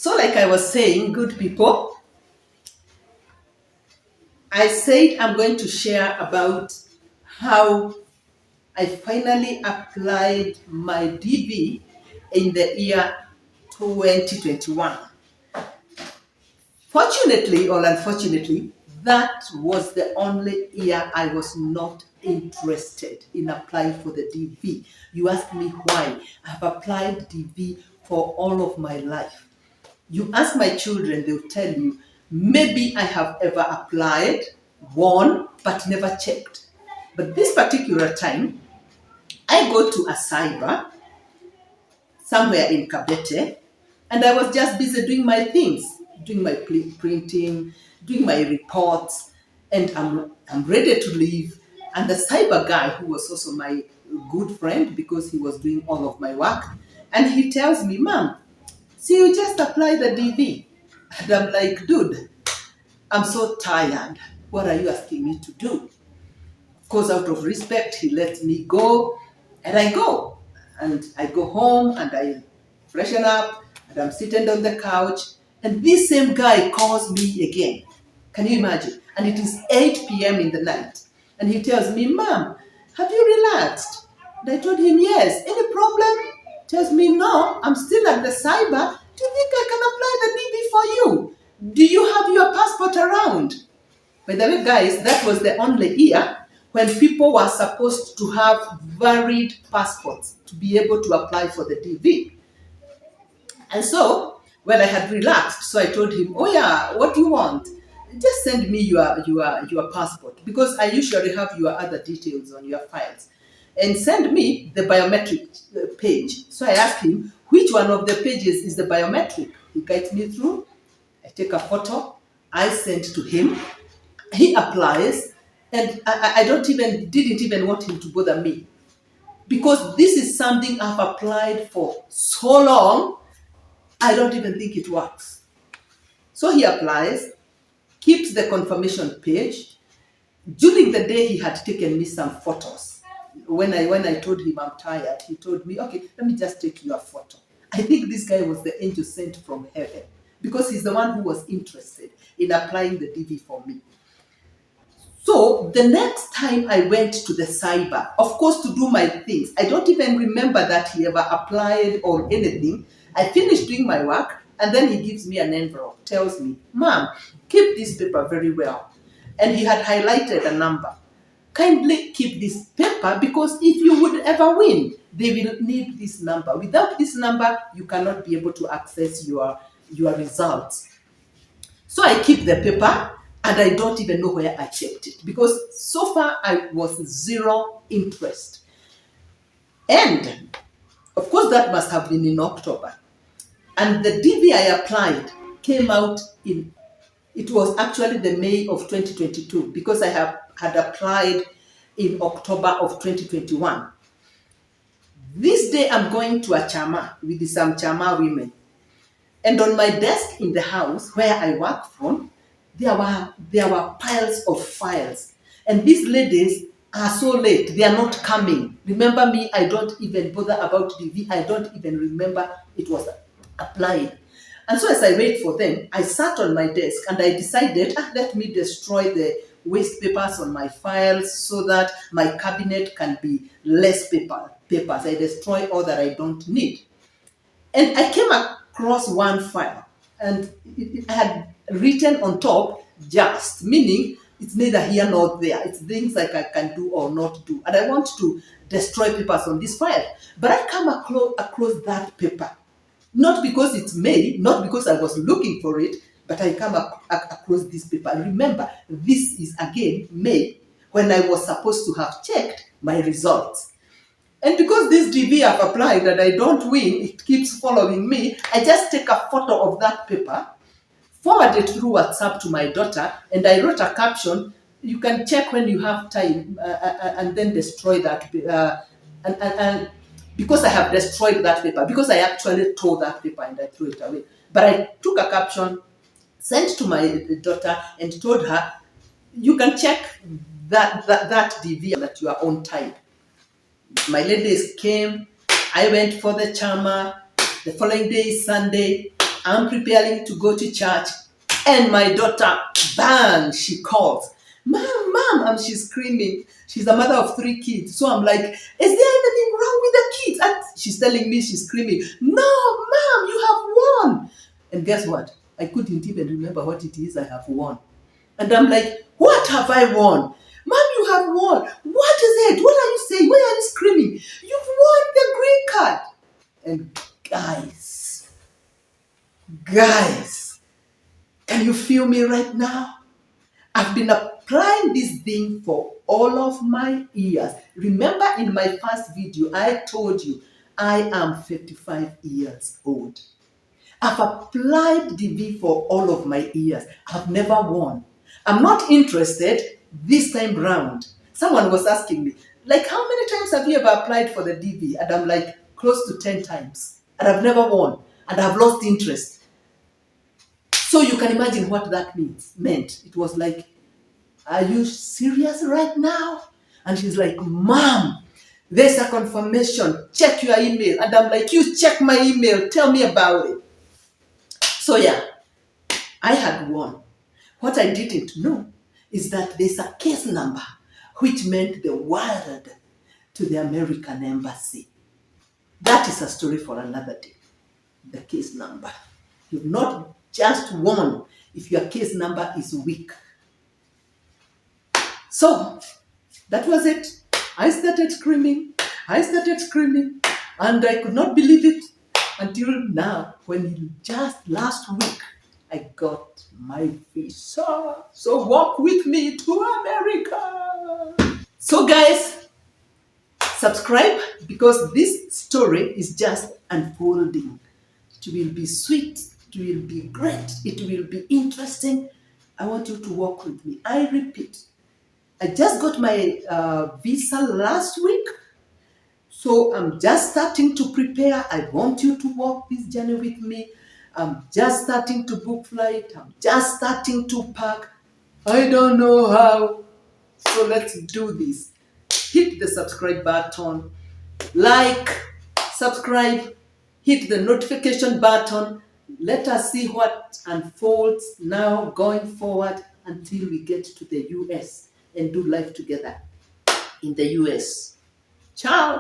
So, like I was saying, good people, I said I'm going to share about how I finally applied my DV in the year 2021. Fortunately or unfortunately, that was the only year I was not interested in applying for the DV. You ask me why. I've applied DV for all of my life. You ask my children, they'll tell you, maybe I have ever applied, won, but never checked. But this particular time, I go to a cyber somewhere in Kabete, and I was just busy doing my things, doing my printing, doing my reports, and I'm ready to leave. And the cyber guy, who was also my good friend because he was doing all of my work, and he tells me, Mom, see, you just apply the DV. And I'm like, dude, I'm so tired. What are you asking me to do? Of course, out of respect, he lets me go, and I go. And I go home and I freshen up, and I'm sitting on the couch, and this same guy calls me again. Can you imagine? And it is 8 p.m. in the night. And he tells me, Mom, have you relaxed? And I told him, yes. Any problem? Tells me, no, I'm still at the cyber. Do you think I can apply the DB for you? Do you have your passport around? By the way, guys, that was the only year when people were supposed to have valid passports to be able to apply for the DV. And so, when I had relaxed, so I told him, oh yeah, what do you want? Just send me your passport, because I usually have your other details on your files. And send me the biometric page. So I asked him, which one of the pages is the biometric? He guides me through. I take a photo. I send to him. He applies, and I didn't even want him to bother me, because this is something I've applied for so long, I don't even think it works. So he applies, keeps the confirmation page. During the day, he had taken me some photos. When I told him I'm tired, he told me, okay, let me just take your photo. I think this guy was the angel sent from heaven, because he's the one who was interested in applying the DV for me. So the next time I went to the cyber, of course, to do my things, I don't even remember that he ever applied or anything. I finished doing my work, and then he gives me an envelope, tells me, Mom, keep this paper very well. And he had highlighted a number. Kindly keep this paper, because if you would ever win, they will need this number. Without this number, you cannot be able to access your results. So I keep the paper, and I don't even know where I kept it, because so far I was zero interest. And of course, that must have been in October. And the DV I applied came out it was actually the May of 2022, because I had applied in October of 2021. This day I'm going to a chama with some chama women. And on my desk in the house where I work from, there were piles of files. And these ladies are so late, they are not coming. Remember me, I don't even bother about DV. I don't even remember it was applied. And so as I wait for them, I sat on my desk and I decided, let me destroy the waste papers on my files so that my cabinet can be less papers. I destroy all that I don't need. And I came across one file, and it had written on top, just, meaning it's neither here nor there. It's things like I can do or not do. And I want to destroy papers on this file. But I come across that paper, not because it's made, not because I was looking for it, but I come across this paper. Remember, this is again May, when I was supposed to have checked my results. And because this DV I've applied and I don't win, it keeps following me, I just take a photo of that paper, forward it through WhatsApp to my daughter, and I wrote a caption. You can check when you have time, and then destroy that. And because I have destroyed that paper, because I actually tore that paper and I threw it away. But I took a caption, sent to my daughter, and told her, you can check that DV at your own time. My ladies came, I went for the chama. The following day is Sunday. I'm preparing to go to church, and my daughter, bang, she calls. Mom, mom, and she's screaming. She's a mother of 3 kids. So I'm like, is there anything wrong with the kids? And she's telling me, she's screaming, no, mom, you have won. And guess what? I couldn't even remember what it is I have won. And I'm like, what have I won? Mom, you have won. What is it? What are you saying? Why are you screaming? You've won the green card. And guys, can you feel me right now? I've been applying this thing for all of my years. Remember in my first video, I told you I am 55 years old. I've applied DV for all of my years. I've never won. I'm not interested this time round. Someone was asking me, like, how many times have you ever applied for the DV? And I'm like, close to 10 times. And I've never won. And I've lost interest. So you can imagine what that meant. It was like, are you serious right now? And she's like, Mom, there's a confirmation. Check your email. And I'm like, you check my email. Tell me about it. So yeah, I had won. What I didn't know is that there's a case number, which meant the world to the American embassy. That is a story for another day. The case number. You've not just won if your case number is weak. So that was it. I started screaming, and I could not believe it until now, when just last week I got my visa. So walk with me to America. So guys, subscribe, because this story is just unfolding. It will be sweet, it will be great, it will be interesting. I want you to walk with me. I repeat, I just got my visa last week. So I'm just starting to prepare. I want you to walk this journey with me. I'm just starting to book flight. I'm just starting to pack. I don't know how. So let's do this. Hit the subscribe button. Like, subscribe, hit the notification button. Let us see what unfolds now going forward until we get to the US and do life together in the US. Ciao.